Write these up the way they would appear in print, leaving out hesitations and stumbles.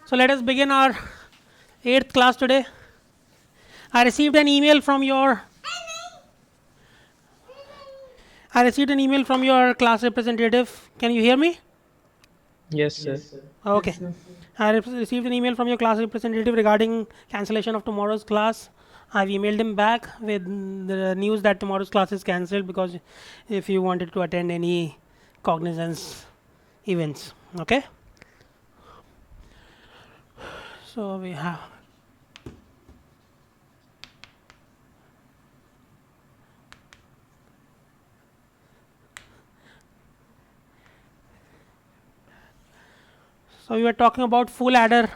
So let us begin our 8th class today. I received an email from your class representative. Can you hear me? Yes, sir. Okay. I received an email from your class representative regarding cancellation of tomorrow's class. I've emailed him back with the news that tomorrow's class is cancelled because if you wanted to attend any cognizance events. Okay. So we have. So we were talking about full adder.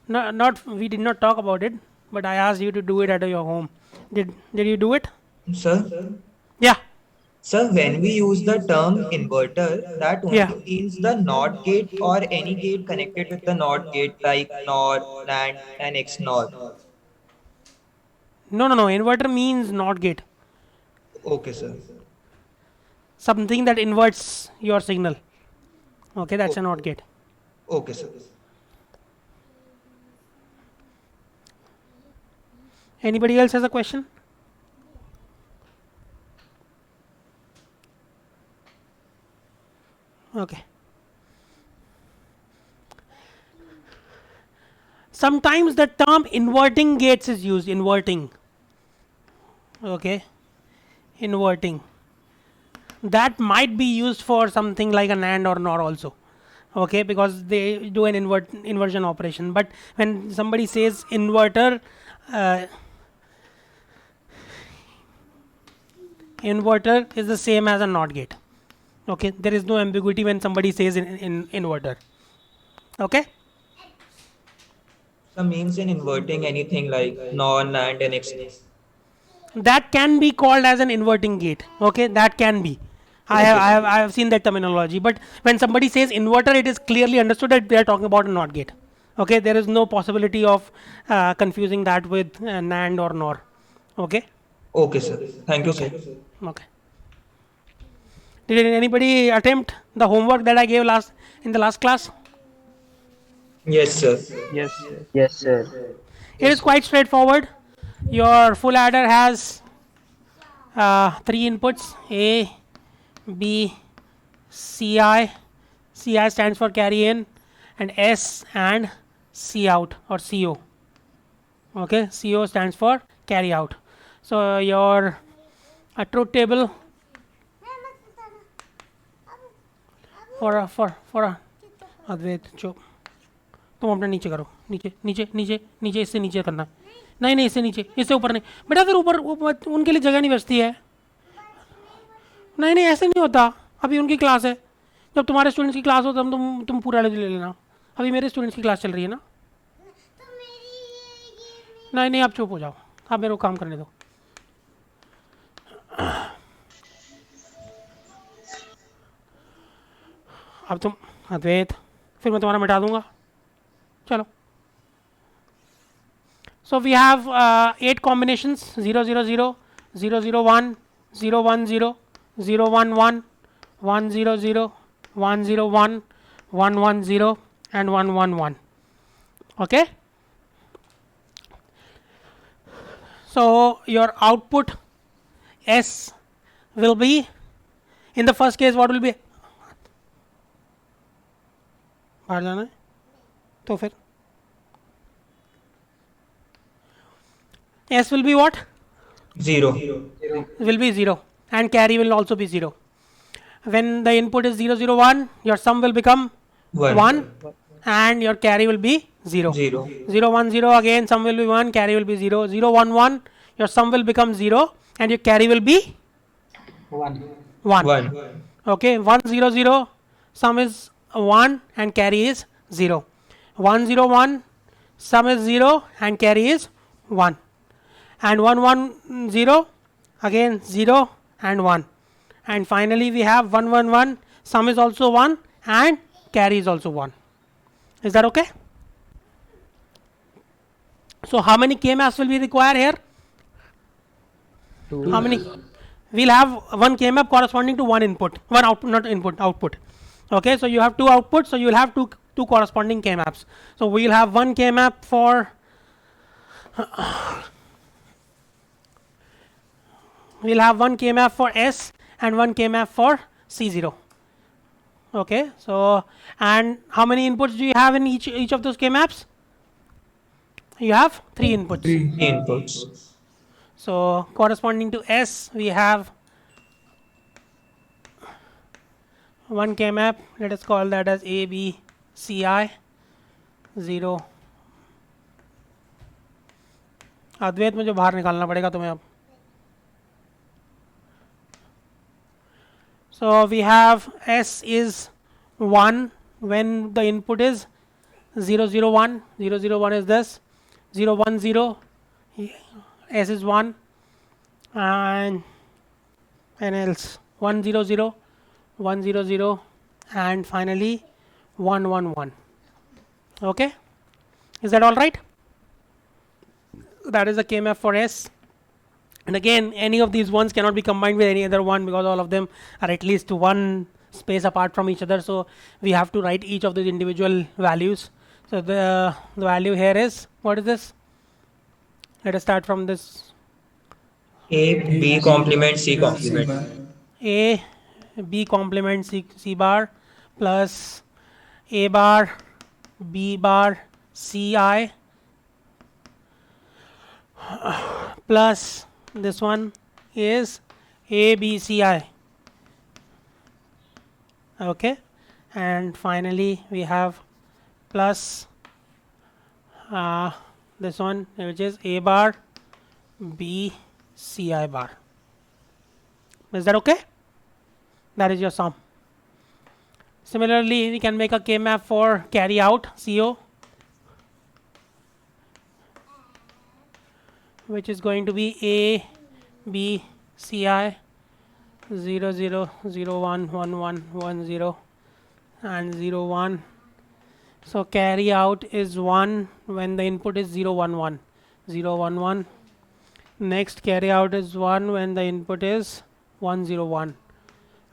No, not we did not talk about it, but I asked you to do it at your home. Did you do it? Sir, Yeah. sir, when we use the term inverter, that Yeah. only means the NOT gate or any gate connected with the NOT gate like NOR, NAND, and XNOR. No, no, no. Inverter means NOT gate. Okay, sir. Something that inverts your signal. Okay, that's a NOT gate. Okay, sir. Anybody else has a question? Okay. Sometimes the term inverting gates is used. Inverting. Okay. Inverting. That might be used for something like an AND or NOR also. Okay, because they do an inversion operation. But when somebody says inverter, inverter is the same as a NOT gate. Okay, there is no ambiguity when somebody says in inverter. Okay. So means in inverting anything like NOR, NAND, and XNOR. That can be called as an inverting gate. Okay, that can be. I have seen that terminology. But when somebody says inverter, it is clearly understood that they are talking about a NOT gate. Okay, there is no possibility of confusing that with NAND or NOR. Okay. Okay, sir. Thank you, sir. Okay. Did anybody attempt the homework that I gave in the last class? Yes, sir. Yes, sir. Yes, sir. It is quite straightforward. Your full adder has 3 inputs: A, B, CI. CI stands for carry in, and S and C out or CO. Okay, CO stands for carry out. So your truth table for अद्वैत चुप तुम अपना नीचे करो नीचे नीचे नीचे नीचे इससे नीचे करना नहीं नहीं इससे नीचे इससे ऊपर नहीं बेटा फिर ऊपर उनके लिए जगह नहीं बचती है नहीं नहीं ऐसे नहीं होता अभी उनकी क्लास है जब तुम्हारे स्टूडेंट्स की क्लास हो तब तुम पूरा ले लेना अभी मेरे स्टूडेंट्स की क्लास चल रही है ना नहीं नहीं आप चुप हो जाओ आप मेरे को काम करने दो अब तुम अद्वैत फिर मैं तुम्हारा मिटा दूंगा चलो so we have 8 combinations 0 0 0 0 0 1 0 1 0 0 1 1 1 0 0 1 0 1 1 1 0 and 1 1 1 okay so your output S will be in the first case what will be बाहर जाना है तो फिर S will be what? 0. Will be 0 and carry will also be 0. When the input is 0 0 1 your sum will become 1 and your carry will be 0. 0. 0 1 0 again sum will be 1 carry will be 0. 0 1 1 your sum will become 0 and your carry will be 1. 1. Okay 1 0 0 sum is 1 and carry is 0. 1 0 1 sum is 0 and carry is 1 and 1 1 0 again 0 and 1 and finally we have 1 1 1 sum is also 1 and carry is also 1. Is that okay? So how many k maps will we require here? Two. How many? We'll have one k map corresponding to one input, one output, not input, output. Okay, so you have two outputs, so you will have two corresponding k maps. So we'll have one k map for we'll have one k map for S and one k map for C0. Okay, so and how many inputs do you have in each of those k maps? You have three inputs. Three inputs. So corresponding to S, we have one k map. Let us call that as A B C I 0. अद्वैत मुझे बाहर निकालना पड़ेगा तुम्हें अब. So we have S is 1 when the input is 0 0 1. 0 0 1 is this. 0 1 0. S is 1 and else 1 0 0 1 0 0 and finally 1 1 1. Okay, is that all right? That is the k map for S, and again any of these ones cannot be combined with any other one because all of them are at least one space apart from each other, so we have to write each of these individual values. So the value here is, what is this? Let us start from this. A B complement C complement. A B complement C bar plus A bar B bar C I plus this one is A B C I. Okay, and finally we have plus this one, which is A bar B C I bar. Is that okay? That is your sum. Similarly, we can make a k map for carry out CO, which is going to be A B C I 0 0 0 1 1 1 1 0 and 0 1. So carry out is 1 when the input is 0 1 1 0 1 1. Next carry out is 1 when the input is 1 0 1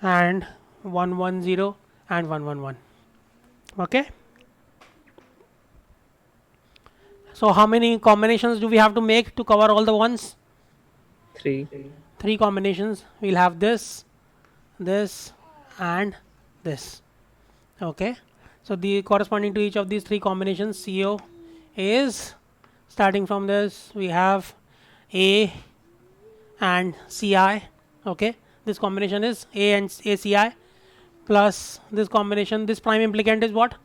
and 1 1 0 and 1 1 1. Okay. So how many combinations do we have to make to cover all the ones? Three. Three combinations. We'll have this, this and this. Okay, so the corresponding to each of these three combinations, CO is, starting from this we have A and CI. Okay, this combination is A and ACI plus this combination. This prime implicant is what?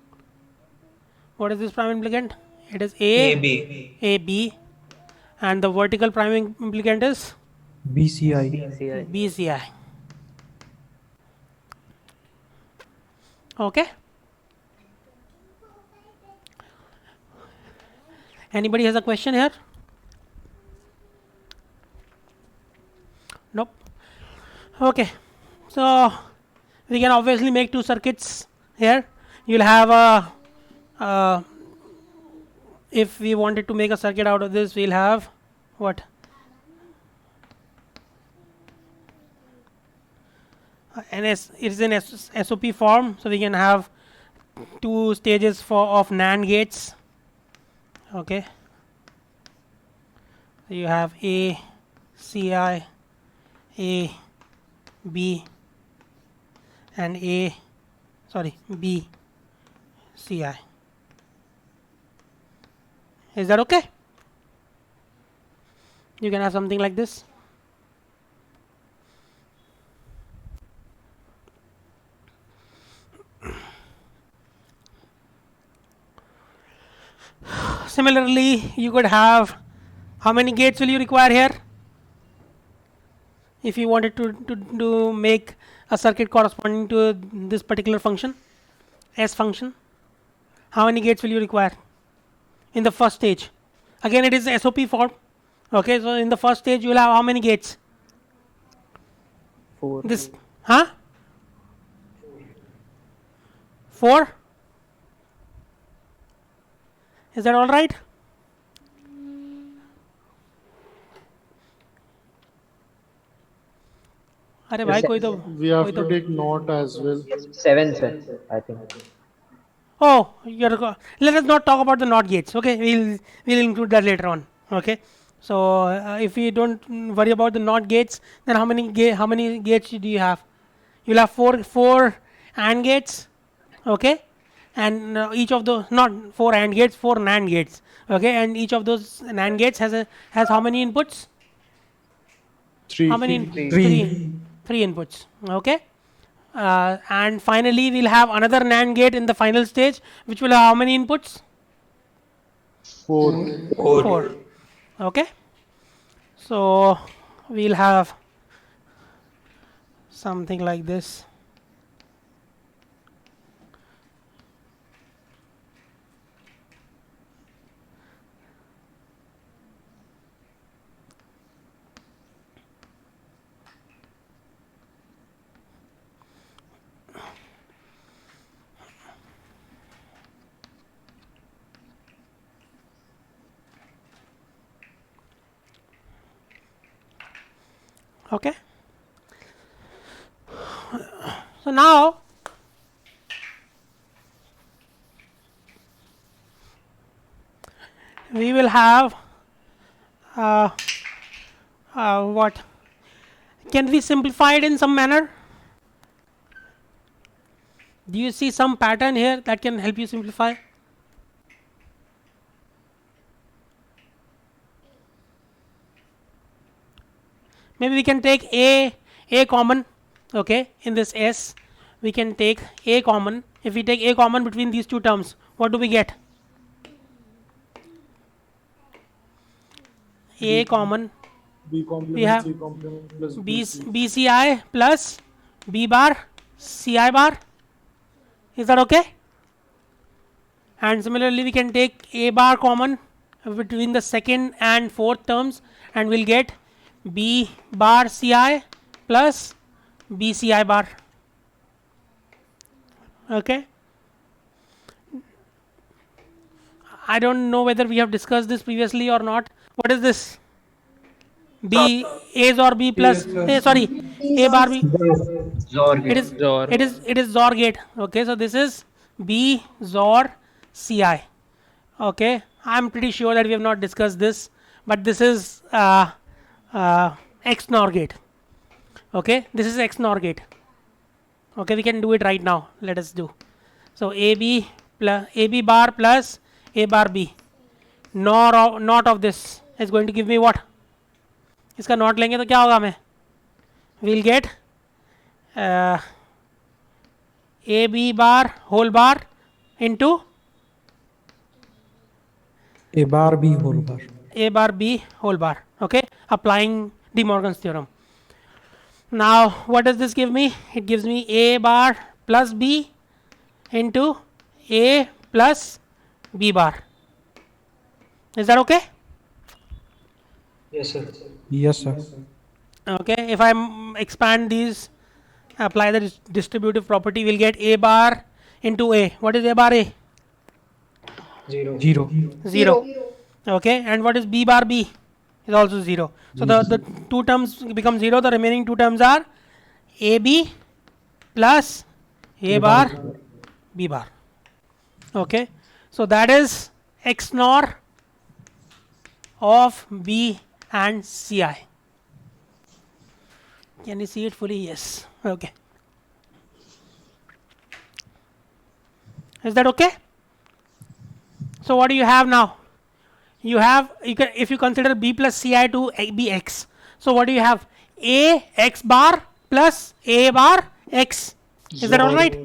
What is this prime implicant? It is AB. AB, and the vertical prime implicant is BCI. CI. BCI. Okay. Anybody has a question here? Nope. Okay. So we can obviously make two circuits here. You'll have a if we wanted to make a circuit out of this, we'll have what? It is in SOP form, so we can have two stages of NAND gates. Okay, so you have A, CI, A, B, and B, CI. Is that okay? You can have something like this. Similarly, you could have, how many gates will you require here? If you wanted to make a circuit corresponding to this particular function, S function, how many gates will you require in the first stage? Again, it is SOP form. Okay, so in the first stage you will have how many gates? 4. This, huh? 4. Is that all right? अरे भाई कोई तो We have to take NOT as well. Yes, 7, sir, I think. Oh, let us not talk about the NOT gates. Okay, we'll include that later on. Okay, so if we don't worry about the NOT gates, then how many gates do you have? You'll have four AND gates. Okay, and each of those, not 4 AND gates, 4 NAND gates. Okay, and each of those NAND gates has how many inputs? How 3. many? Three. Three inputs. Okay. And finally, we'll have another NAND gate in the final stage, which will have how many inputs? 4. 4. Okay. So we'll have something like this. Okay. So now we will have what? Can we simplify it in some manner? Do you see some pattern here that can help you simplify? Maybe we can take a common. Okay, in this S we can take a common. If we take a common between these two terms, what do we get? A common, B complement, We have C complement plus B, BC. BCI plus B bar CI bar. Is that okay? And similarly, we can take A bar common between the second and fourth terms, and we'll get B bar CI plus BCI bar. Okay. I don't know whether we have discussed this previously or not. What is this? B A or B plus? Sorry, A bar B. Zor It gate. is Zor. it is XOR gate. Okay, so this is B XOR CI. Okay, I'm pretty sure that we have not discussed this, but this is XNOR gate. Okay, this is XNOR gate. Okay, we can do it right now. Let us do. So AB plus AB bar plus A bar B. Not of this is going to give me what? इसका not लेंगे तो क्या होगा हमें? We'll get AB bar whole bar into A bar B whole bar. A bar B whole bar. Okay, applying De Morgan's theorem. Now, what does this give me? It gives me A bar plus B into A plus B bar. Is that okay? Yes, sir. Yes, sir. Okay, if I expand these, apply the distributive property, we'll get A bar into A. What is A bar A? 0. 0. 0. Okay, and what is B bar B? Is also 0. So the two terms become 0. The remaining two terms are AB plus A bar B bar. Okay, so that is XNOR of B and CI. Can you see it fully? Yes. Okay. Is that okay? So what do you have now? You have, if you consider B plus CI to be X. So what do you have? A X bar plus A bar X. Is that all right?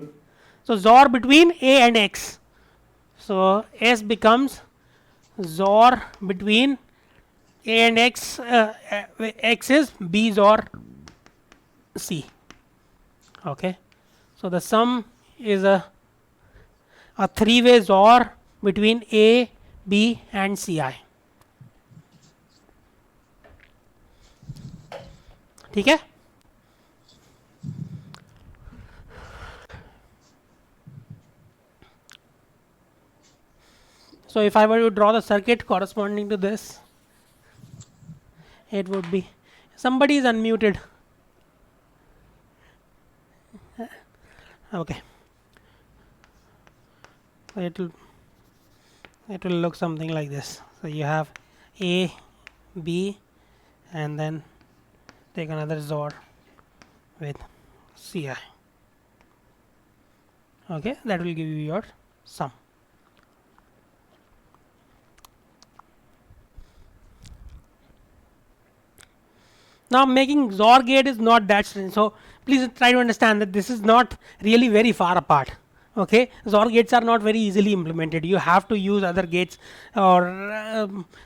So XOR between A and X. So S becomes XOR between A and X. X is B XOR C. Okay. So the sum is a three-way XOR between A, B and CI. ठीक है? So if I were to draw the circuit corresponding to this, it would be, somebody is unmuted. Okay. So it will look something like this. So you have A, B, and then take another XOR with Ci. Okay, that will give you your sum. Now making XOR gate is not that strange, so please try to understand that this is not really very far apart. Okay, XOR gates are not very easily implemented. You have to use other gates, or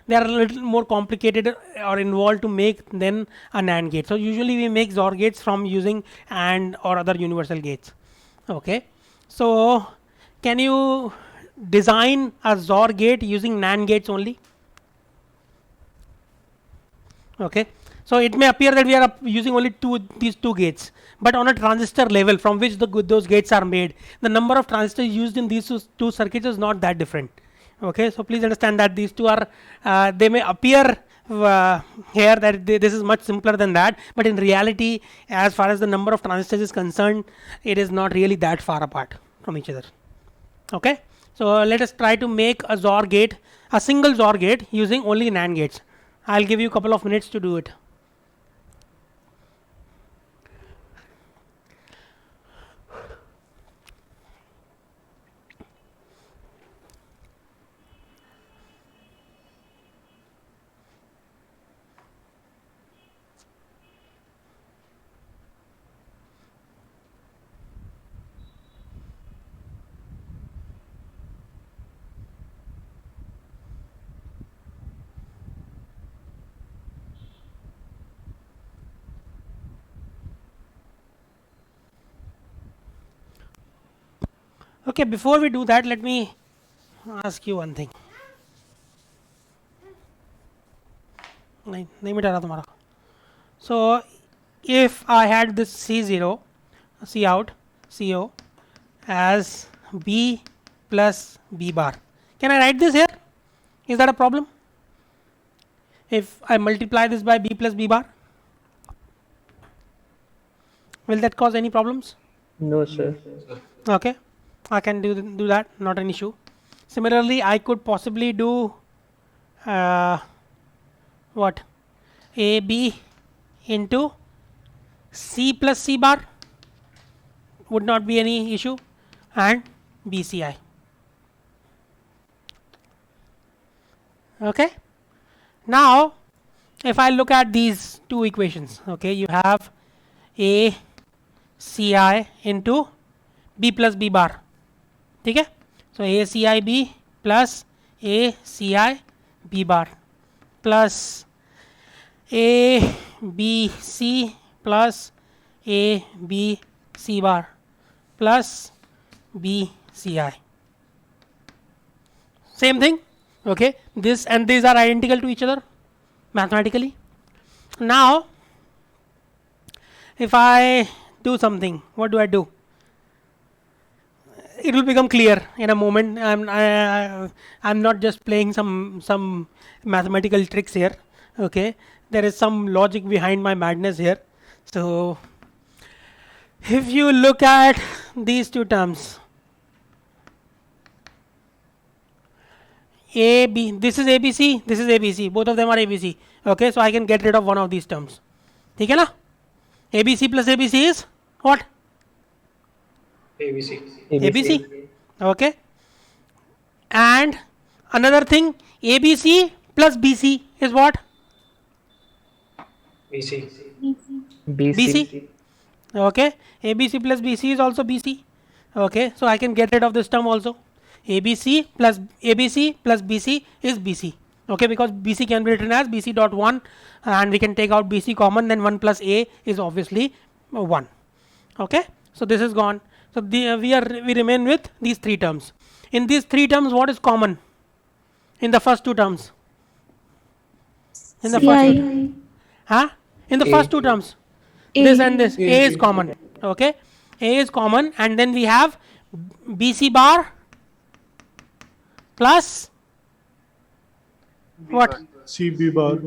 they are a little more complicated or involved to make than a NAND gate. So usually we make XOR gates from using AND or other universal gates. Okay, so can you design a XOR gate using NAND gates only? Okay, so it may appear that we are using only these two gates, but on a transistor level from which those gates are made, the number of transistors used in these two circuits is not that different. Okay, so please understand that these two are they may appear here that this is much simpler than that, but in reality, as far as the number of transistors is concerned, it is not really that far apart from each other. Okay, so let us try to make a XOR gate, a single XOR gate using only NAND gates. I'll give you a couple of minutes to do it. Okay, before we do that, let me ask you one thing. नहीं मिटा रहा तुम्हारा. So if I had this C0, C out, CO as B plus B bar, can I write this here? Is that a problem? If I multiply this by B plus B bar, will that cause any problems? No, sir. Okay, I can do that, not an issue. Similarly, I could possibly do what? AB into C plus C bar, would not be any issue, and BCI. Okay, now if I look at these two equations, okay, you have A CI into B plus B bar. Okay, so A CI B plus A CI B bar plus A B C plus A B C bar plus B CI. Same thing. Okay, this and these are identical to each other mathematically. Now if I do something, what do I do? It will become clear in a moment. I'm not just playing some mathematical tricks here. Okay, there is some logic behind my madness here. So if you look at these two terms, A B, this is ABC, this is ABC, both of them are ABC. Okay, so I can get rid of one of these terms. ठीक है ना? ABC plus ABC is what? ABC. ABC. Okay, and another thing, ABC plus BC is what? BC. BC. Okay, ABC plus BC is also BC. Okay, so I can get rid of this term also. ABC plus BC is BC. Okay, because BC can be written as BC dot 1, and we can take out BC common, then 1 plus A is obviously 1. Okay, so this is gone. So we remain with these three terms. In these three terms, what is common in the first two terms? In the first two, in the first two terms, this and this, A is common. Okay, A is common, and then we have BC bar plus What? C B bar.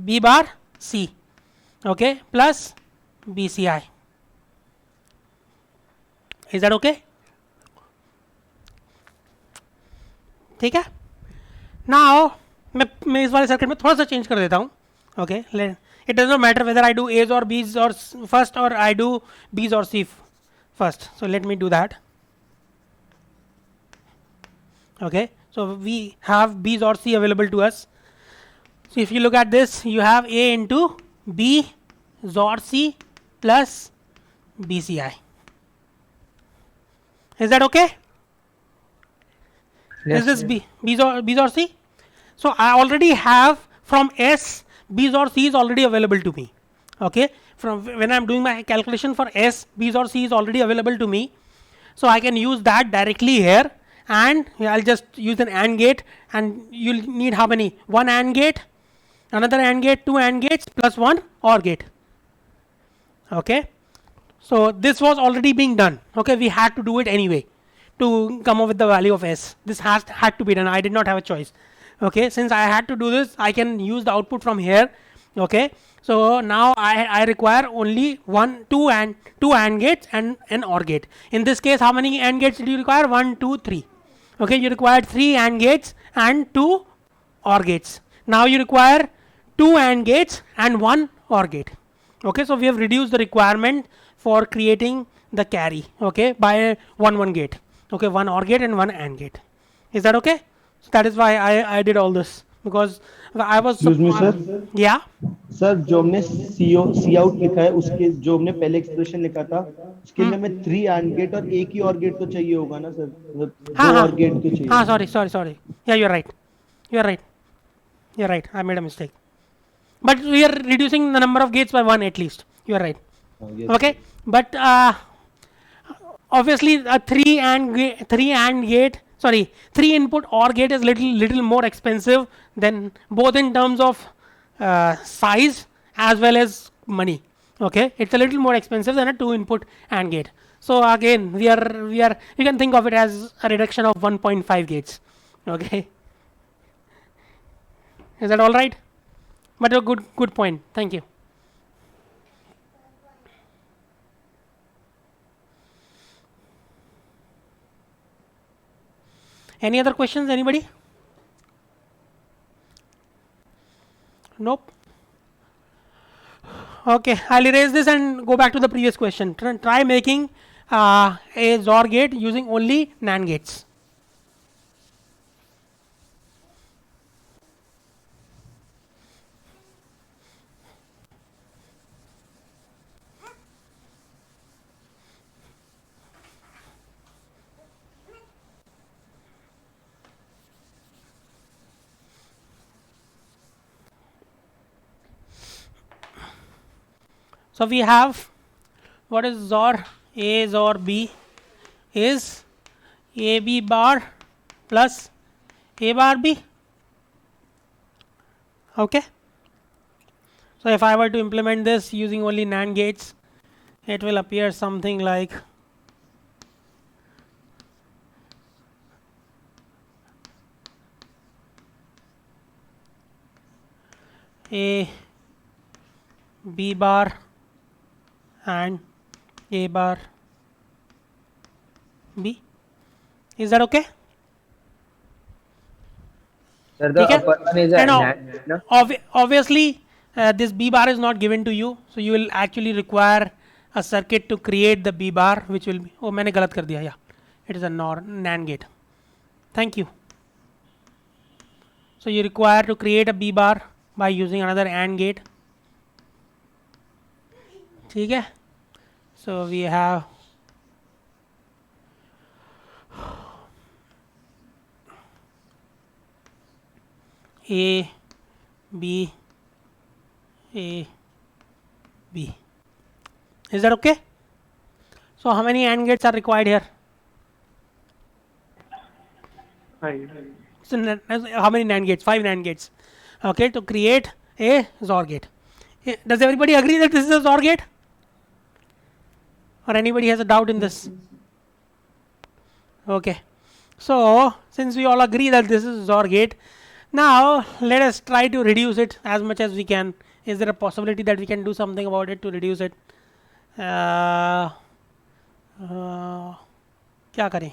B bar C. Okay, plus BCI. Is that okay? ठीक है. Now मैं इस वाले circuit में थोड़ा सा change कर देता हूँ. Okay, it does not matter whether I do A's or B's or first or I do B's or C first. So let me do that. Okay, so we have B's or C available to us. So if you look at this, you have A into B XOR C plus BCI. Is that okay? Is this B's or C? So I already have from S, B's or C is already available to me. Okay, from when I'm doing my calculation for S, B's or C is already available to me. So I can use that directly here, and I'll just use an AND gate, and you'll need how many? One AND gate, another AND gate, two AND gates, plus one OR gate. Okay, so this was already being done. Okay, we had to do it anyway to come up with the value of S. This had to be done. I did not have a choice. Okay, since I had to do this, I can use the output from here. Okay, so now I require only two AND gates and an OR gate. In this case, how many AND gates do you require? 1, 2, 3. Okay, you require 3 AND gates and 2 OR gates. Now you require 2 AND gates and 1 OR gate. Okay, so we have reduced the requirement for creating the carry. Okay, by one gate. Okay, 1 OR gate and 1 AND gate. Is that okay? So that is why I did all this, because I was. Excuse me, sir. Yeah. Sir जो हमने सी out लिखा है उसके जो हमने पहले expression लिखा था उसके लिए हमें 3 AND गेट और एक ही OR गेट तो चाहिए होगा ना सर, मतलब 2 OR गेट तो चाहिए. हाँ, sorry. Yeah, you're right. I made a mistake. But we are reducing the number of gates by 1 at least. You are right. Yes. Okay, but obviously a 3 input OR gate is little more expensive than, both in terms of size as well as money. Okay, it's a little more expensive than a 2 input AND gate. So again, we are you can think of it as a reduction of 1.5 gates. Okay, is that all right? But a good point. Thank you. Any other questions? Anybody? Nope. Okay, I'll erase this and go back to the previous question. Try making a XOR gate using only NAND gates. So we have, what is XOR? A XOR B is AB bar plus A bar B. Okay. So if I were to implement this using only NAND gates, it will appear something like A B bar and A bar B. Is that okay? Sir, the Okay. upper one is a And NAND, no? obviously this B bar is not given to you, so you will actually require a circuit to create the B bar, which will be, oh मैंने गलत कर दिया, yeah, it is a NAND gate. Thank you. So you require to create a B bar by using another AND gate. ठीक है, so we have A B A B. Is that okay? So how many AND gates are required here? So how many NAND gates? 5 NAND gates. Okay, to create a XOR gate. Does everybody agree that this is a XOR gate? Or anybody has a doubt in this? Okay. So since we all agree that this is XOR gate, Now let us try to reduce it as much as we can. Is there a possibility that we can do something about it to reduce it? क्या करें?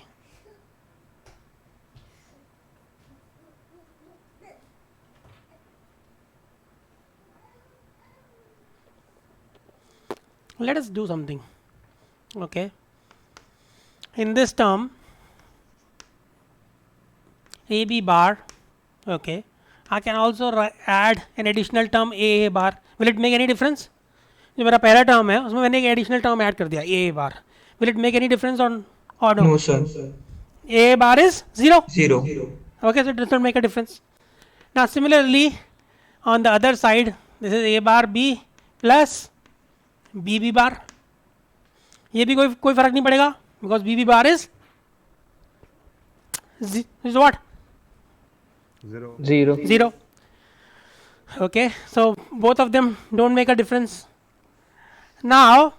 Let us do something. Okay. In this term, AB bar. Okay. I can also add an additional term AA bar. Will it make any difference? जो मेरा पहला term है उसमें मैंने एक additional term add कर दिया AA bar. Will it make any difference on or no? No, sir. AA bar is 0. 0. Okay, so it does not make a difference. Now similarly, on the other side, this is A bar B plus BB bar. ये भी कोई फर्क नहीं पड़ेगा because BB bar is what? 0. 0. Okay, so both of them don't make a difference. Now,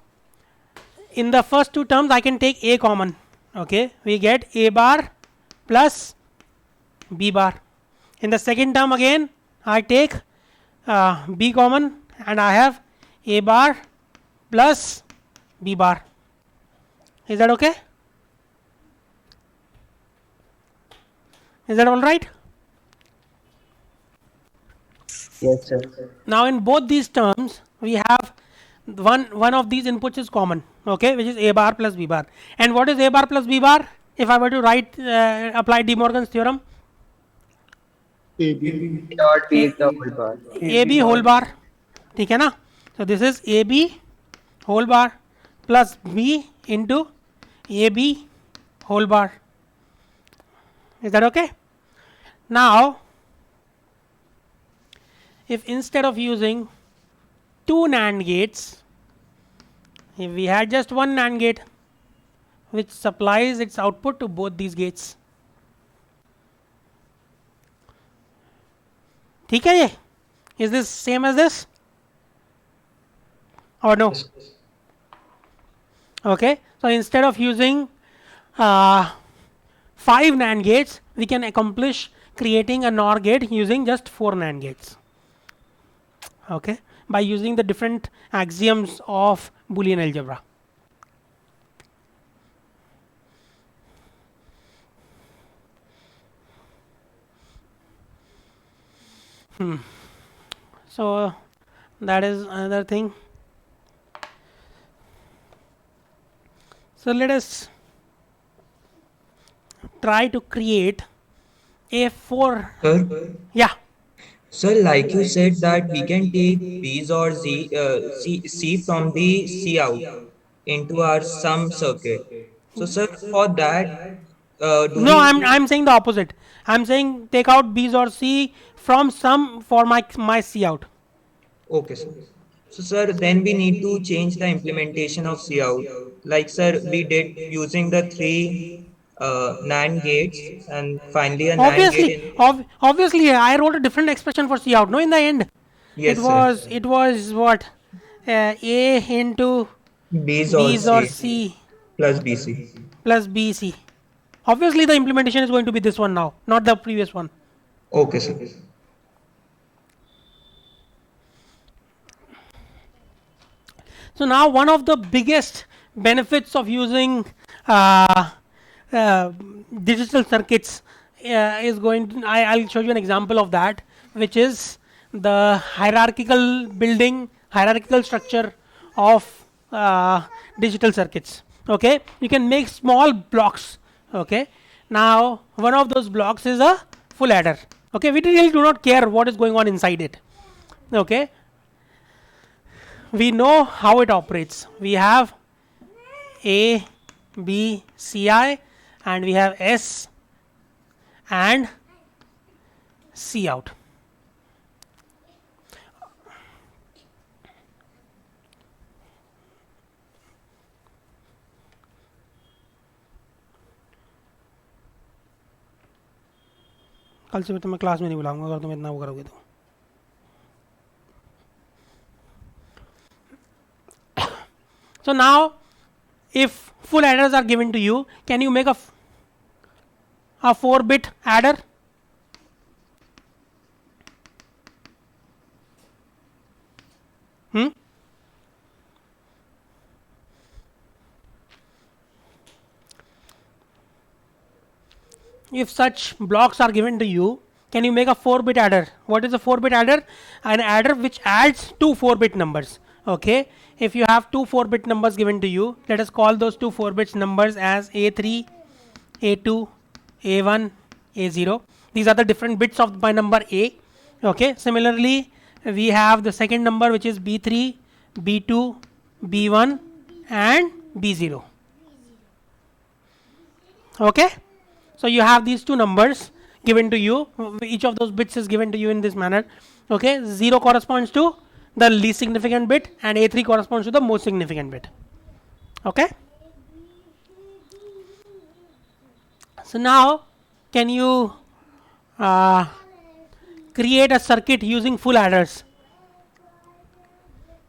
in the first two terms, I can take A common. Okay, we get A bar plus B bar. In the second term again, I take B common and I have A bar plus B bar. Is that okay? Is that all right? Yes, sir. Now in both these terms, we have one of these inputs is common, okay, which is A bar plus B bar. And what is A bar plus B bar? If I were to write apply De Morgan's theorem, AB. Dot B is the whole bar. AB whole bar, ठीक है ना? So this is AB whole bar plus B into AB whole bar. Is that okay? Now, if instead of using two NAND gates, if we had just one NAND gate which supplies its output to both these gates, ठीक है ये? Is this same as this or no? Okay, so instead of using 5 NAND gates, we can accomplish creating a NOR gate using just 4 NAND gates. Okay, by using the different axioms of Boolean algebra. So that is another thing. So let us try to create a 4. Sir, Yeah. sir, like you said that we can take B's or C from the C out into our sum circuit. So, sir, for that, No, I'm saying the opposite. I'm saying take out B's or C from sum for my C out. Okay, sir. So, sir, then we need to change the implementation of C out. Like, sir, we did using the 3 NAND gates and finally a NAND gate. Obviously, I wrote a different expression for C out. No, in the end, Yes, it was what A into B's B's or or C C plus BC. plus BC. Obviously, the implementation is going to be this one now, not the previous one. Okay, sir. So now one of the biggest benefits of using digital circuits is going to, I'll show you an example of that, which is the hierarchical structure of digital circuits. Okay, you can make small blocks. Okay, now one of those blocks is a full adder. Okay, we really do not care what is going on inside it. Okay, we know how it operates. We have A, B, C, I, and we have S and C out. कल से मैं class में नहीं बुलाऊंगा अगर तुम इतना वो करोगे तो. So now, if full adders are given to you, can you make a 4-bit adder? Hmm? If such blocks are given to you, can you make a 4-bit adder? What is a 4-bit adder? An adder which adds two 4-bit numbers. Okay. If you have two 4-bit numbers given to you, let us call those two 4-bit numbers as A3, A2, A1, A0. These are the different bits of my number A. Okay. Similarly, we have the second number which is B3, B2, B1 and B0. Okay. So you have these two numbers given to you. Each of those bits is given to you in this manner. Okay. 0 corresponds to the least significant bit and A3 corresponds to the most significant bit. Okay. So now can you create a circuit using full adders?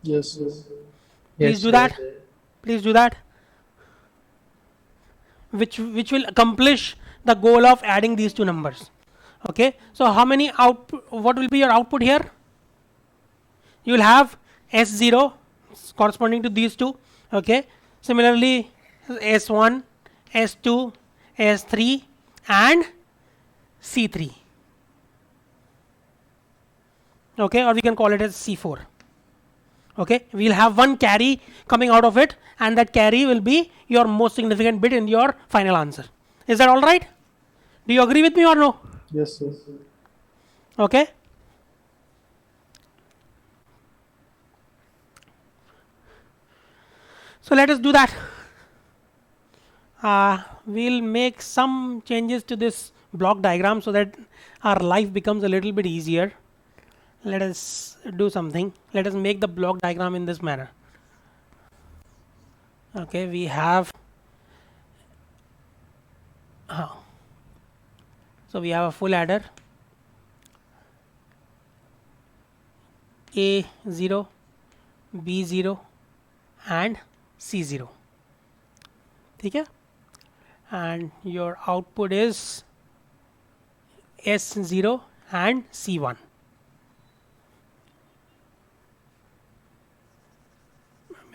Yes, sir. Please do that. Please do that. Which will accomplish the goal of adding these two numbers. Okay. So how many output? What will be your output here? You will have S0 corresponding to these two. Okay. Similarly, S1, S2, S3 and C3. Okay, or we can call it as C4. Okay, we will have one carry coming out of it, and that carry will be your most significant bit in your final answer. Is that all right? Do you agree with me or no? Yes, sir. Okay. So let us do that. We'll make some changes to this block diagram so that our life becomes a little bit easier. Let us do something. Let us make the block diagram in this manner. Okay, we have so we have a full adder A0, B0 and C0. ठीक है? And your output is S0 and C1.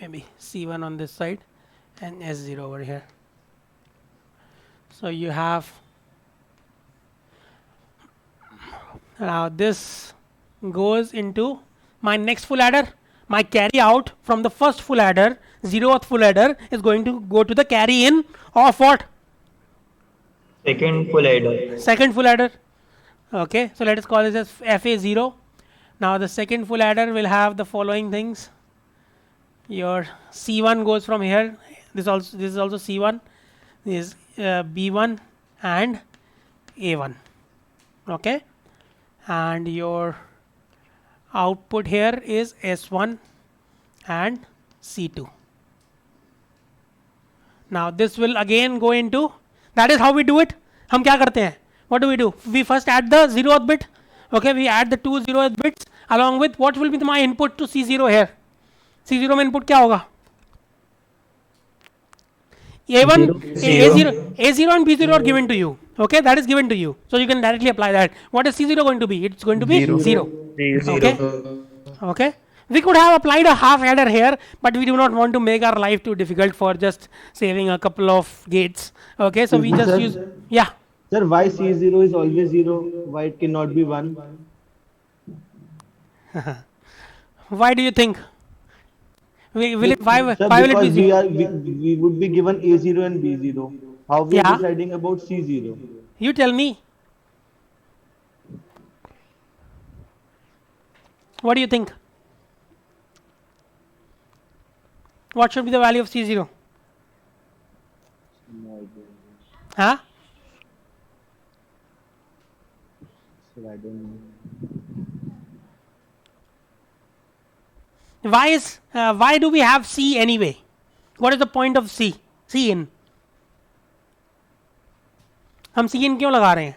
Maybe C1 on this side and S0 over here. So you have now this goes into my next full adder. My carry out from the first full adder, 0th full adder, is going to go to the carry in of what? Second full adder. Second full adder. Okay, so let us call this as FA0. Now the second full adder will have the following things. Your C1 goes from here. This is also C1. This is B1 and A1. Okay, and your output here is S1 and C2. Now this will again go into, that is how we do it. हम क्या करते हैं? What do we do? We first add the 0th bit. Okay, we add the two 0th bits along with what will be my input to C0 here. C0 में input क्या होगा? A1, A0 and B0 are given to you. Okay, that is given to you. So you can directly apply that. What is C0 going to be? It's going to be 0. Okay. Okay. We could have applied a half adder here, but we do not want to make our life too difficult for just saving a couple of gates. Okay, so we just use, yeah. Sir, why C0 is always 0? Why it cannot be 1? Why do you think? Why Sir, will it because be 0? we would be given A0 and B0. How we Yeah. are deciding about C0? You tell me. What do you think? What should be the value of C0? Huh? Sir, I don't know. Why do we have C anyway? What is the point of C? C in. हम C in क्यों लगा रहे हैं?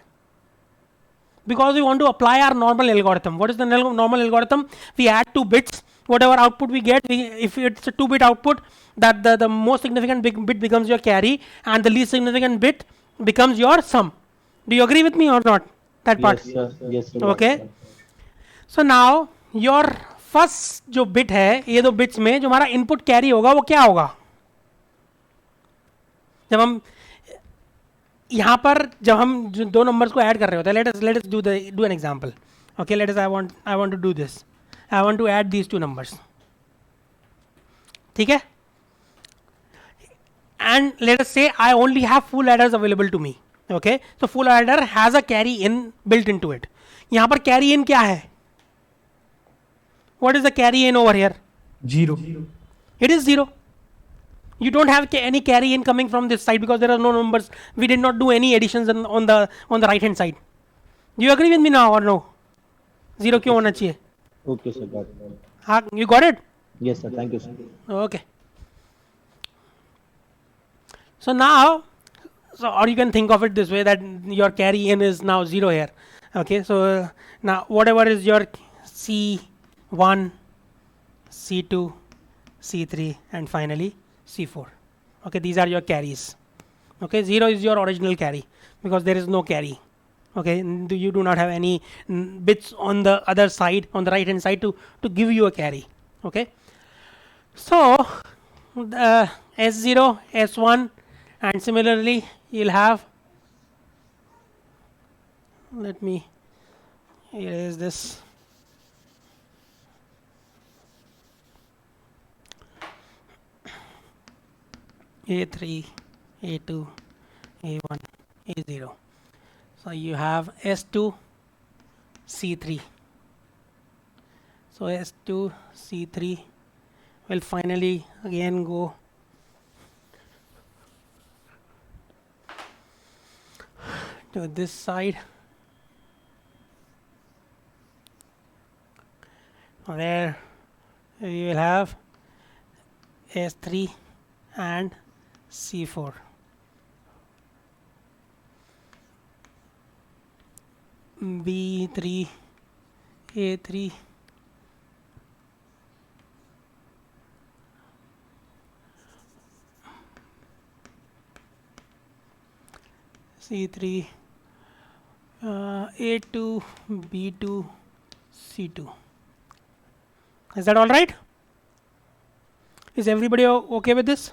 Because we want to apply our normal algorithm. What is the normal algorithm? We add two bits. Whatever output we get, if it's a 2-bit output, that the most significant bit becomes your carry, and the least significant bit becomes your sum. Do you agree with me or not? That part. Yes, sir. Yes, sir. Okay. So now your first जो bit है, ये दो bits में जो हमारा input carry होगा वो क्या होगा? जब हम यहाँ पर जब हम जो दो नंबर्स को ऐड कर रहे होते हैं, let us do an example. Okay, let us I want to do this. I want to add these two numbers. ठीक है, and let us say I only have full adders available to me. Okay, so full adder has a carry in built into it. यहाँ पर carry in क्या है? What is the carry in over here? 0. It is 0. You don't have any carry in coming from this side because there are no numbers. We did not do any additions on the right hand side. Do you agree with me now or no? 0 क्यों होना चाहिए? Okay, sir. Got it. हाँ, you got it? Yes, sir. Thank you, sir. Okay. So now, or you can think of it this way, that your carry in is now 0 here. Okay, so now whatever is your C1, C2, C3 and finally C4. Okay, these are your carries. Okay, 0 is your original carry because there is no carry. Okay, you do not have any bits on the other side, on the right hand side to give you a carry. Okay, so S0, S1, and similarly you'll have, let me erase this. A3, A2, A1, A0. So you have S2, C3. So S2, C3 will finally again go to this side, where we will have S3 and C4. B3, A3, C3, A2, B2, C2. Is that all right? Is everybody okay with this?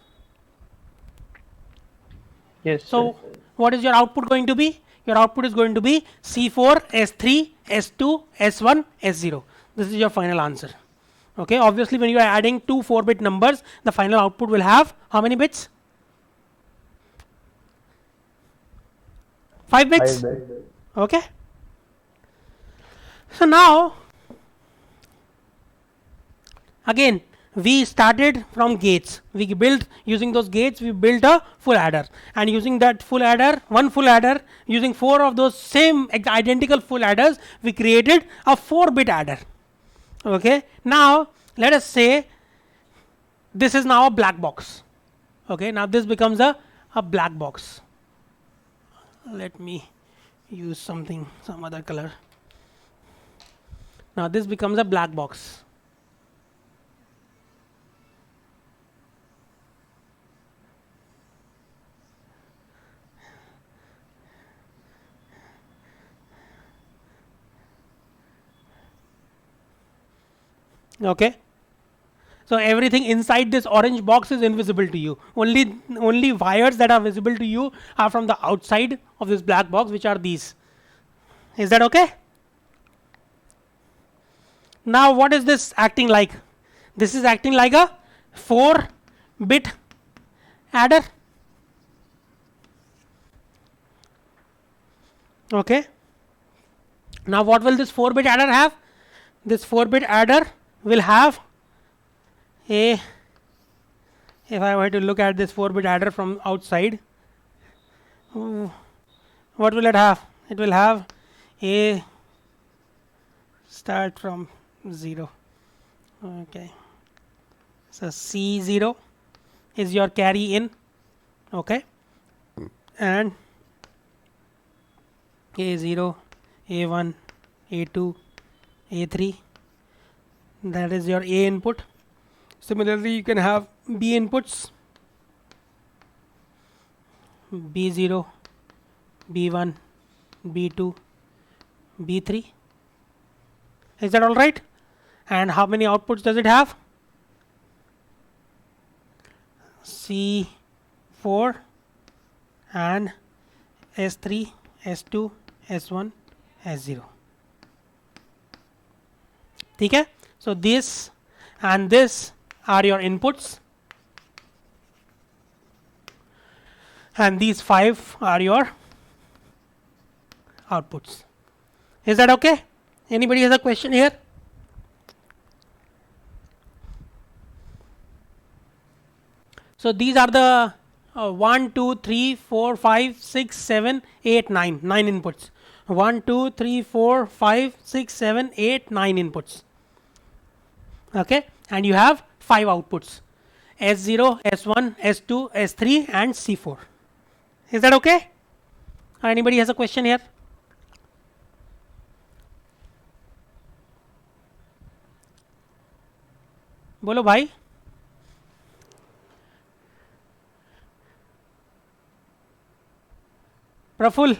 Yes. So what is your output going to be? Your output is going to be C4, S3, S2, S1, S0. This is your final answer. Okay, obviously when you are adding two 4-bit numbers, the final output will have how many bits? 5 bits. Okay. So now, again, we started from gates. We built, using those gates, we built a full adder, and using that full adder, one full adder, using 4 of those same identical full adders, we created a 4-bit adder. Okay. Now let us say this is now a black box. Okay. Now this becomes a black box. Let me use some other color. Now this becomes a black box. Okay, so everything inside this orange box is invisible to you. Only wires that are visible to you are from the outside of this black box, which are these. Is that okay? Now what is this acting like? This is acting like a 4-bit adder. Okay, now what will this 4-bit adder have? This 4-bit adder will have a, if I were to look at this 4-bit adder from outside, what will it have? It will have a start from 0. Okay, so C0 is your carry in. Okay, and A0, A1, A2, A3, that is your A input. Similarly, you can have B inputs, B0, B1, B2, B3. Is that all right? And how many outputs does it have? C4 and S3, S2, S1, S0. ठीक है? So this and this are your inputs, and these 5 are your outputs. Is that okay? Anybody has a question here? So these are the 1, 2, 3, 4, 5, 6, 7, 8, 9 inputs. 1, 2, 3, 4, 5, 6, 7, 8, 9 inputs. Okay, and you have 5 outputs: S0, S1, S2, S3, and C4. Is that okay? Anybody has a question here? बोलो भाई. Praful,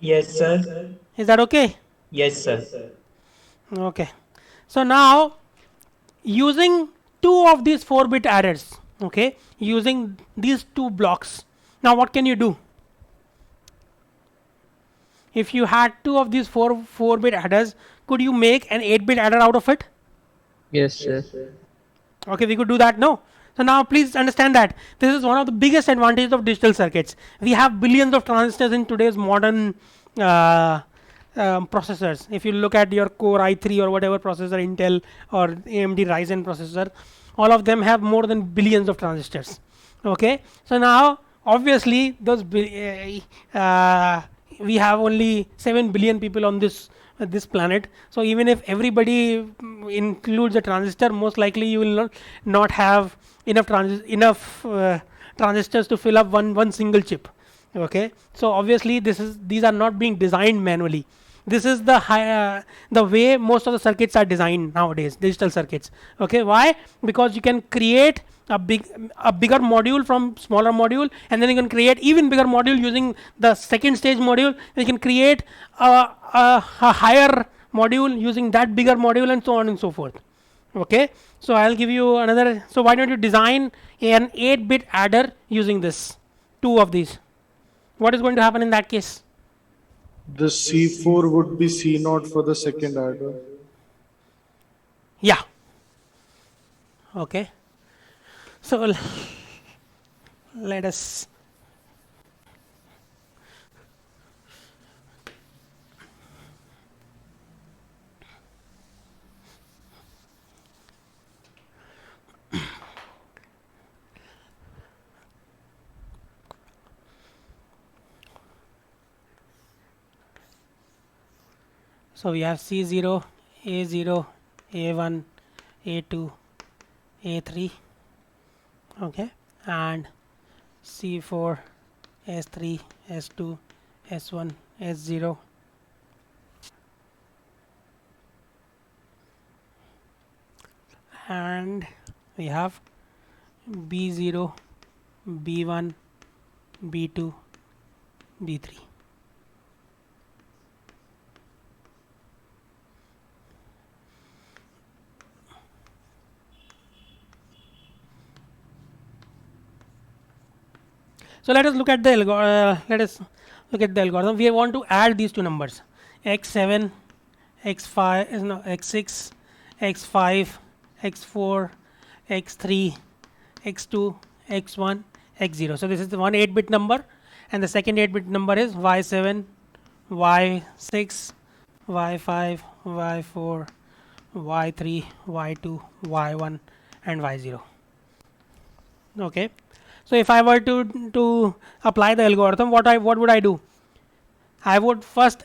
Yes, sir. is that okay? Yes, sir. Okay. So now, using 2 of these 4-bit adders, okay, using these 2 blocks, now what can you do? If you had 2 of these 4-bit adders, could you make an 8-bit adder out of it? Yes, sir. Okay, we could do that. No. So now please understand that this is one of the biggest advantages of digital circuits. We have billions of transistors in today's modern processors. If you look at your Core i3 or whatever processor, Intel or AMD Ryzen processor, all of them have more than billions of transistors. Okay, so now obviously those we have only 7 billion people on this planet. So even if everybody includes a transistor, most likely you will not have enough transistors to fill up one single chip. Okay, so obviously these are not being designed manually. This is the way most of the circuits are designed nowadays, digital circuits. Okay, why? Because you can create a bigger module from smaller module, and then you can create even bigger module using the second stage module. You can create a higher module using that bigger module, and so on and so forth. Okay, so I'll give you another. So why don't you design an 8-bit adder using this 2 of these? What is going to happen in that case? The C4 would be C0 for the second adder. Yeah. Okay. So let us so we have C0, A0, A1, A2, A3, okay, and C4, S3, S2, S1, S0, and we have B0, B1, B2, B3. So let us look at the algorithm. We want to add these 2 numbers: x7, x5, no, x6, x5, x4, x3, x2, x1, x0. So this is the one 8-bit number, and the second 8-bit number is y7, y6, y5, y4, y3, y2, y1, and y0. Okay. So if I were to apply the algorithm, what would I do? I would first,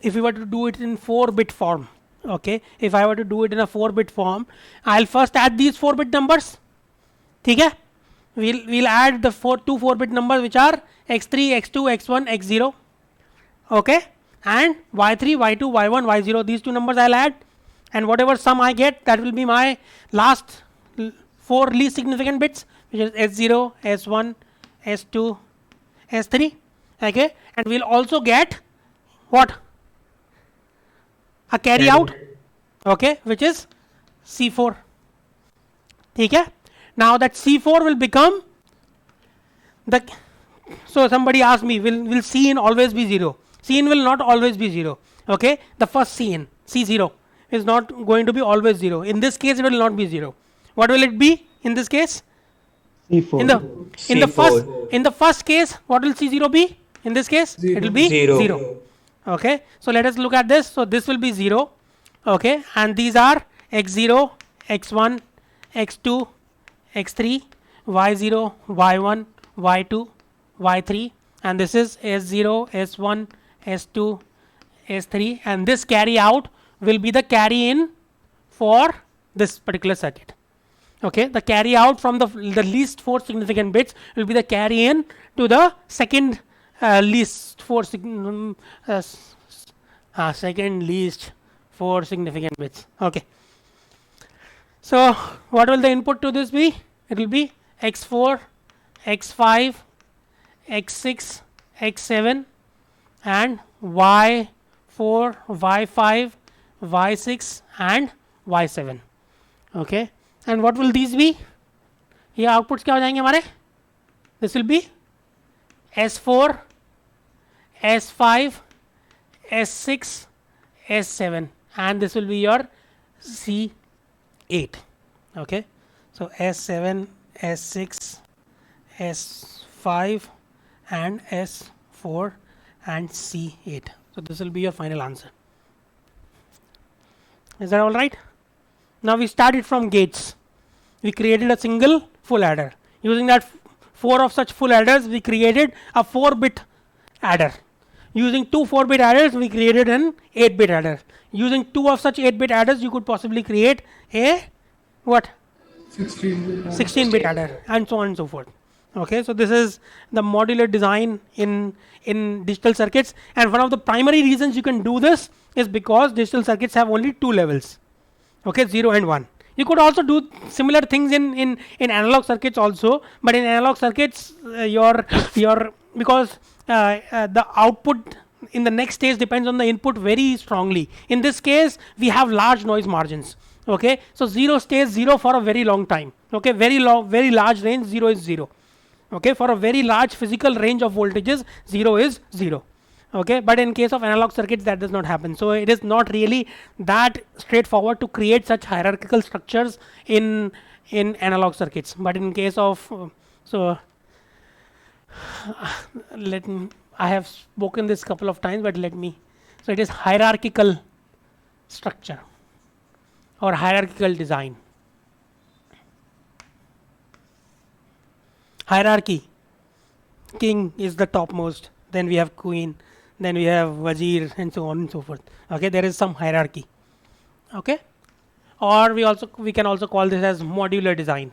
if we were to do it in 4-bit form, okay, if I were to do it in a 4-bit form, I'll first add these 4-bit numbers. Okay, we'll add the 2 4-bit numbers, which are x3, x2, x1, x0. Okay, and y3, y2, y1, y0. These 2 numbers I'll add, and whatever sum I get, that will be my last 4 least significant bits, which is S0, S1, S2, S3. Okay, and we'll also get what? A carry out. okay, which is C4. ठीक है? Now that C4 will become the, so somebody asked me, will Cin always be 0? Cin will not always be 0. Okay, the first Cin, C0, is not going to be always 0. In this case, it will not be 0. What will it be in this case? C4. In the first case, what will C0 be? In this case, it will be 0. Okay, so let us look at this. So this will be 0. Okay, and these are x0, x1, x2, x3, y0, y1, y2, y3, and this is s0, s1, s2, s3, and this carry out will be the carry in for this particular circuit. Okay, the carry out from the least 4 significant bits will be the carry in to the second least 4 second least 4 significant bits. Okay, so what will the input to this be? It will be x4, x5, x6, x7, and y4, y5, y6, and y7. Okay, and what will these be? ये outputs क्या हो जाएंगे हमारे? This will be S4, S5, S6, S7, and this will be your C8. Okay, so S7, S6, S5, and S4, and C8. So this will be your final answer. Is that all right? Now we started from gates. We created a single full adder. Using that 4 of such full adders, we created a 4-bit adder. Using 2 4-bit adders, we created an 8-bit adder. Using 2 of such 8-bit adders, you could possibly create a what? 16-bit adder, and so on and so forth. Okay, so this is the modular design in digital circuits, and one of the primary reasons you can do this is because digital circuits have only 2 levels. Okay, 0 and 1. You could also do similar things in analog circuits also, but in analog circuits, because the output in the next stage depends on the input very strongly. In this case, we have large noise margins. Okay, so 0 stays 0 for a very long time. Okay, very large range, 0 is 0. Okay, for a very large physical range of voltages, 0 is 0. Okay, but in case of analog circuits, that does not happen. So it is not really that straightforward to create such hierarchical structures in analog circuits. But in case of I have spoken this couple of times, but so it is hierarchical structure or hierarchical design. Hierarchy. King is the topmost, then we have queen, then we have wazir, and so on and so forth. Okay, there is some hierarchy. Okay, or we can also call this as modular design.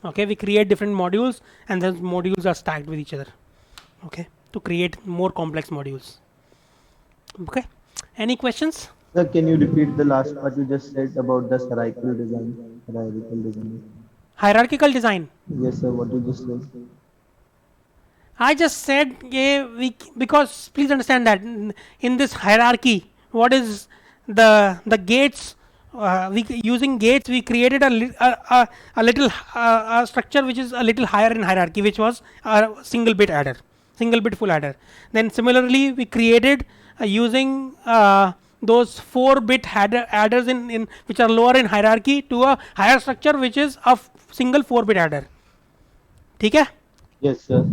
Okay, we create different modules, and those modules are stacked with each other. Okay, to create more complex modules. Okay, any questions? Sir, can you repeat the last part you just said about the hierarchical design? Hierarchical design. Yes, sir. What you just said. I just said because please understand that in this hierarchy, what is the gates? Using gates, we created a little structure which is a little higher in hierarchy, which was a single bit adder, single bit full adder. Then similarly, we created using those 4-bit adders in which are lower in hierarchy to a higher structure which is a single 4-bit adder. ठीक है? Yes, sir.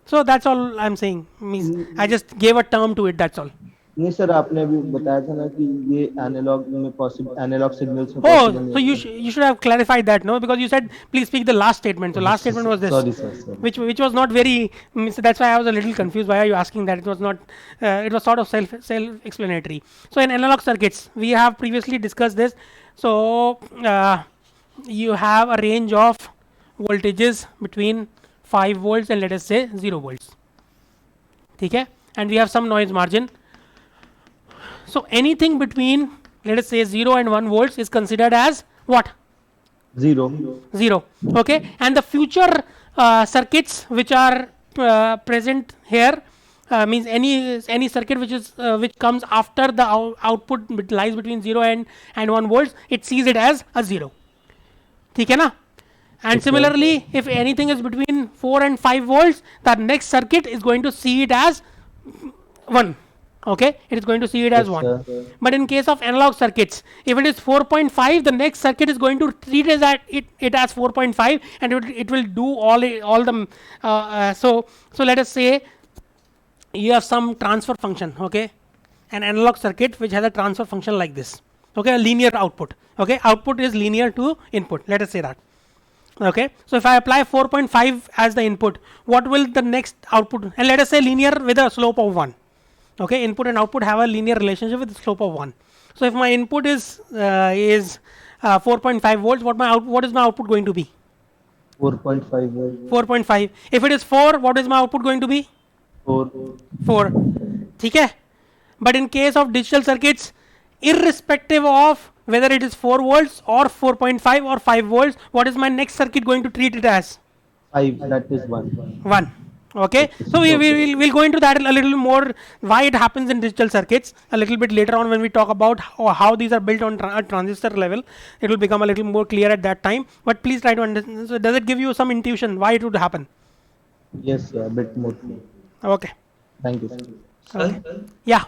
So that's all I'm saying. Means I just gave a term to it. That's all. नहीं sir, आपने अभी बताया था ना कि ये एनालॉग में पॉसिबल एनालॉग सिग्नल्स में Oh, so you should have clarified that, no? Because you said please speak the last statement. So last statement was this. Sorry, sir. Which was not very. That's why I was a little confused. Why are you asking that? It was not. It was sort of self-explanatory. So in analog circuits, we have previously discussed this. So you have a range of voltages between 5 volts and let us say 0 volts. Okay, and we have some noise margin. So anything between let us say 0 and 1 volts is considered as what? Zero. Okay, and the future circuits which are present here means any circuit which is which comes after the output lies between 0 and 1 volts, it sees it as a 0. ठीक है ना? And similarly, if anything is between 4 and 5 volts, the next circuit is going to see it as 1. Okay, it is going to see it as 1. sir. But in case of analog circuits, if it is 4.5, the next circuit is going to treat it as 4.5, and it will do all the so let us say you have some transfer function, okay, an analog circuit which has a transfer function like this, okay, a linear output, okay, output is linear to input, let us say that. Okay, so if I apply 4.5 as the input, what will the next output, and let us say linear with a slope of 1. Okay, input and output have a linear relationship with the slope of 1. So if my input is 4.5 volts, what is my output going to be? 4.5 volt. 4.5. If it is 4, what is my output going to be? 4. 4. ठीक है? But in case of digital circuits, irrespective of whether it is 4 volts or 4.5 or 5 volts, what is my next circuit going to treat it as? 5. That is 1. 1. Okay, so we'll go into that a little more, why it happens in digital circuits a little bit later on when we talk about how these are built on transistor level. It will become a little more clear at that time, but please try to understand. So does it give you some intuition why it would happen? Yes, sir. A bit more. Okay. Thank you, sir. Sir Yeah.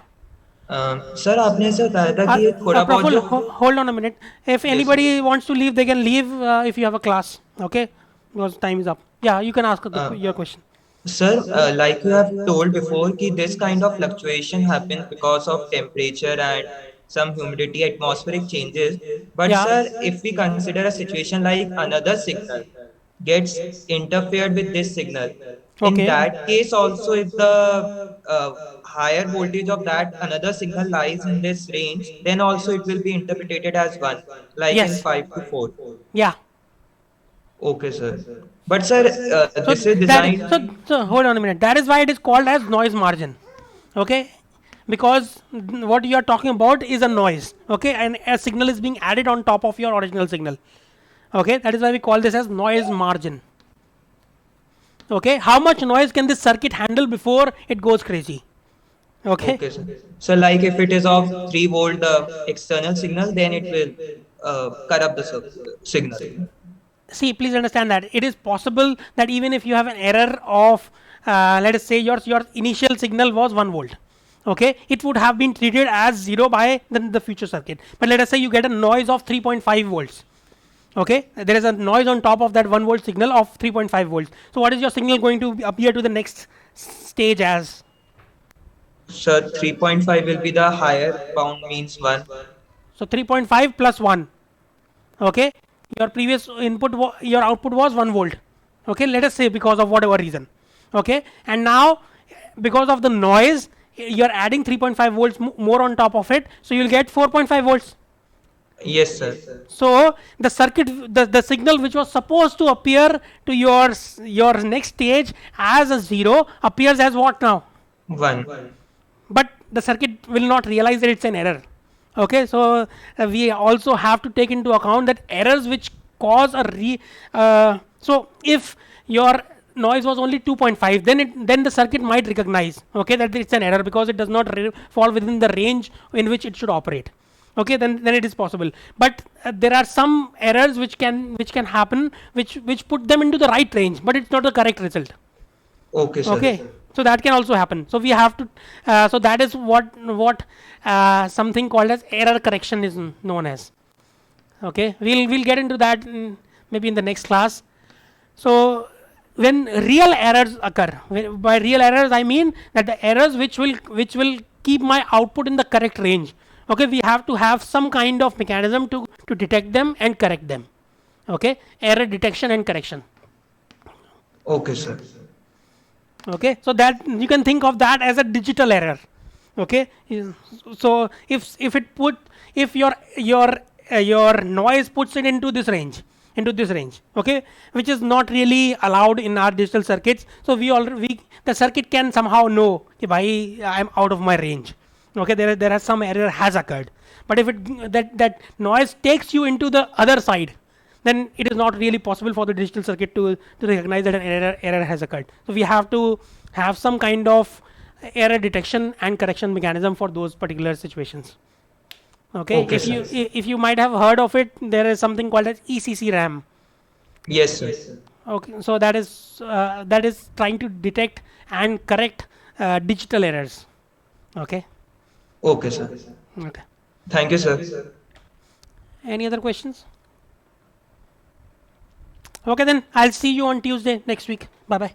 Sir आपने ऐसे बताया था कि थोड़ा बहुत Praful, जो hold on a minute. If anybody wants to leave, they can leave if you have a class. Okay, because time is up. Yeah, you can ask your question. Sir, like you have told before, कि this kind of fluctuation happens because of temperature and some humidity, atmospheric changes. But Yeah. sir, if we consider a situation like another signal gets interfered with this signal, in Okay. that case also, if the higher voltage of that another signal lies in this range, then also it will be interpreted as 1, like in Yes. 5 to 4. Yeah. Okay, sir. But sir, So this is that designed. so hold on a minute. That is why it is called as noise margin. Okay, because what you are talking about is a noise. Okay, and a signal is being added on top of your original signal. Okay, that is why we call this as noise margin. Okay, how much noise can this circuit handle before it goes crazy? Okay. Okay, sir. So, like if it is of 3 volt external signal, then it will corrupt the signal. See, please understand that it is possible that even if you have an error of let us say your initial signal was 1 volt, okay, it would have been treated as 0 by the future circuit. But let us say you get a noise of 3.5 volts, okay, there is a noise on top of that 1 volt signal of 3.5 volts. So what is your signal going to appear to the next stage as? Sir, 3.5 will be the higher bound, means 1. So 3.5 plus 1, okay, your previous input your output was 1 volt, okay, let us say because of whatever reason, okay, and now because of the noise you're adding 3.5 volts more on top of it, so you'll get 4.5 volts. Yes, sir. So the circuit, the signal which was supposed to appear to your next stage as a 0 appears as what now? 1. But the circuit will not realize that it's an error. Okay, so we also have to take into account that errors which cause a so if your noise was only 2.5, then the circuit might recognize, okay, that it's an error because it does not fall within the range in which it should operate. Okay, then it is possible. But there are some errors which can happen which put them into the right range, but it's not the correct result. Okay, sir. Okay, so that can also happen. So we have to so that is what something called as error correction is known as. Okay, we'll get into that maybe in the next class. So when real errors occur, by real errors I mean that the errors which will keep my output in the correct range, okay, we have to have some kind of mechanism to detect them and correct them. Okay, error detection and correction. Okay, sir. Okay, so that you can think of that as a digital error. Okay, so if your noise puts it into this range, okay, which is not really allowed in our digital circuits, so the circuit can somehow know कि भाई I am out of my range. Okay, there has some error has occurred, but if that noise takes you into the other side, then it is not really possible for the digital circuit to recognize that an error has occurred. So we have to have some kind of error detection and correction mechanism for those particular situations. Okay, Okay, if you sir. if you might have heard of it, there is something called as ECC RAM. Yes, sir. Okay, so that is trying to detect and correct digital errors. Okay. Okay, sir. Okay. Thank you, sir. Any other questions? Okay, then I'll see you on Tuesday next week. Bye bye.